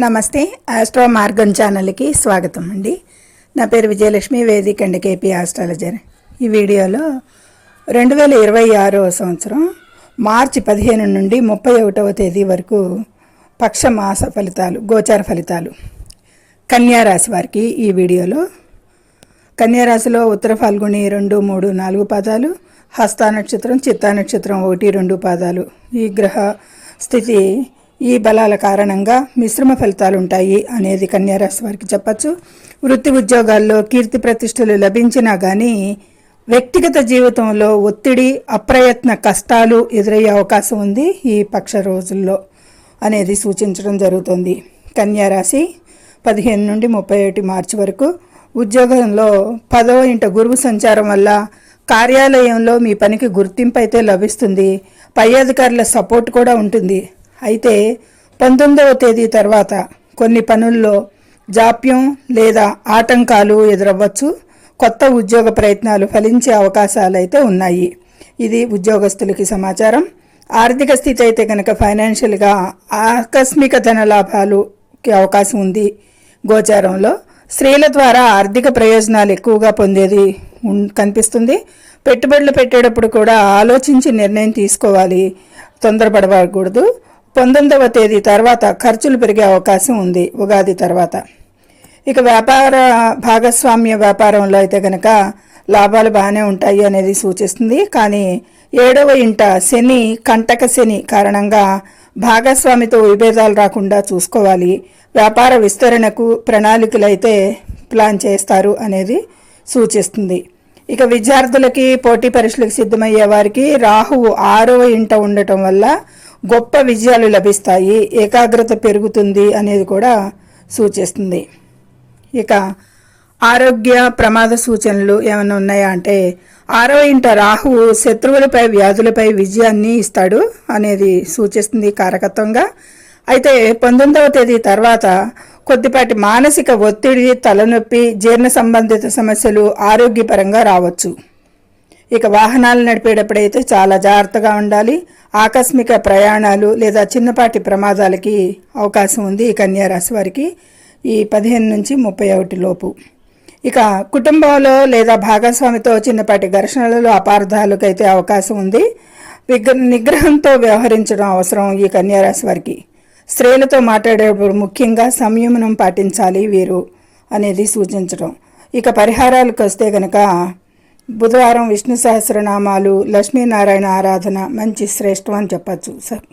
నమస్తే. ఆస్ట్రో మార్గం ఛానల్కి స్వాగతం అండి. నా పేరు విజయలక్ష్మి, వేదిక అండ్ కేపీ ఆస్ట్రాలజర్. ఈ వీడియోలో 2026 సంవత్సరం మార్చి 15 నుండి 31వ తేదీ వరకు పక్షమాస ఫలితాలు, గోచార ఫలితాలు కన్యారాశి వారికి ఈ వీడియోలో. కన్యారాశిలో ఉత్తర ఫాల్గుని 2, 3, 4 పాదాలు, హస్త నక్షత్రం, చిత్తా నక్షత్రం 1, 2 పాదాలు. ఈ గ్రహ స్థితి, ఈ బలాల కారణంగా మిశ్రమ ఫలితాలు ఉంటాయి అనేది కన్యారాశి వారికి చెప్పచ్చు. వృత్తి ఉద్యోగాల్లో కీర్తి ప్రతిష్టలు లభించినా కానీ వ్యక్తిగత జీవితంలో ఒత్తిడి, అప్రయత్న కష్టాలు ఎదురయ్యే అవకాశం ఉంది ఈ పక్ష రోజుల్లో అనేది సూచించడం జరుగుతుంది. కన్యారాశి 15 నుండి 31 మార్చి వరకు ఉద్యోగంలో 10వ ఇంట గురువు సంచారం వల్ల కార్యాలయంలో మీ పనికి గుర్తింపు అయితే లభిస్తుంది. పై అధికారుల సపోర్ట్ కూడా ఉంటుంది. అయితే 19వ తేదీ తర్వాత కొన్ని పనుల్లో జాప్యం లేదా ఆటంకాలు ఎదురవ్వచ్చు. కొత్త ఉద్యోగ ప్రయత్నాలు ఫలించే అవకాశాలు అయితే ఉన్నాయి. ఇది ఉద్యోగస్తులకి సమాచారం. ఆర్థిక స్థితి అయితే కనుక ఫైనాన్షియల్గా ఆకస్మిక ధన లాభాలుకి అవకాశం ఉంది. గోచారంలో స్త్రీల ద్వారా ఆర్థిక ప్రయోజనాలు ఎక్కువగా పొందేది కనిపిస్తుంది. పెట్టుబడులు పెట్టేటప్పుడు కూడా ఆలోచించి నిర్ణయం తీసుకోవాలి, తొందరపడకూడదు. 19వ తేదీ తర్వాత ఖర్చులు పెరిగే అవకాశం ఉంది ఉగాది తర్వాత. ఇక వ్యాపార భాగస్వామ్య వ్యాపారంలో అయితే కనుక లాభాలు బాగానే ఉంటాయి అనేది సూచిస్తుంది. కానీ 7వ ఇంట శని, కంటక శని కారణంగా భాగస్వామితో విభేదాలు రాకుండా చూసుకోవాలి. వ్యాపార విస్తరణకు ప్రణాళికలు అయితే ప్లాన్ చేస్తారు అనేది సూచిస్తుంది. ఇక విద్యార్థులకి, పోటీ పరీక్షలకు సిద్ధమయ్యే వారికి రాహువు 6వ ఇంట ఉండటం వల్ల గొప్ప విజయాలు లభిస్తాయి, ఏకాగ్రత పెరుగుతుంది అనేది కూడా సూచిస్తుంది. ఇక ఆరోగ్య ప్రమాద సూచనలు ఏమైనా ఉన్నాయా అంటే 6వ ఇంట రాహువు శత్రువులపై, వ్యాధులపై విజయాన్ని ఇస్తాడు అనేది సూచిస్తుంది కారకత్వంగా. అయితే 19వ తేదీ తర్వాత కొద్దిపాటి మానసిక ఒత్తిడి, తలనొప్పి, జీర్ణ సంబంధిత సమస్యలు ఆరోగ్యపరంగా రావచ్చు. ఇక వాహనాలు నడిపేటప్పుడైతే చాలా జాగ్రత్తగా ఉండాలి. ఆకస్మిక ప్రయాణాలు లేదా చిన్నపాటి ప్రమాదాలకి అవకాశం ఉంది ఈ కన్యారాశి వారికి ఈ 15 నుంచి 31 లోపు. ఇక కుటుంబంలో లేదా భాగస్వామితో చిన్నపాటి ఘర్షణలు, అపార్థాలకు అయితే అవకాశం ఉంది. నిగ్రహంతో వ్యవహరించడం అవసరం ఈ కన్యారాశి వారికి. స్త్రీలతో మాట్లాడేటప్పుడు ముఖ్యంగా సంయమనం పాటించాలి వీరు అనేది సూచించడం. ఇక పరిహారాలకు వస్తే కనుక బుధవారం విష్ణు సహస్రనామాలు, లక్ష్మీనారాయణ ఆరాధన మంచి శ్రేష్టం అని చెప్పచ్చు సార్.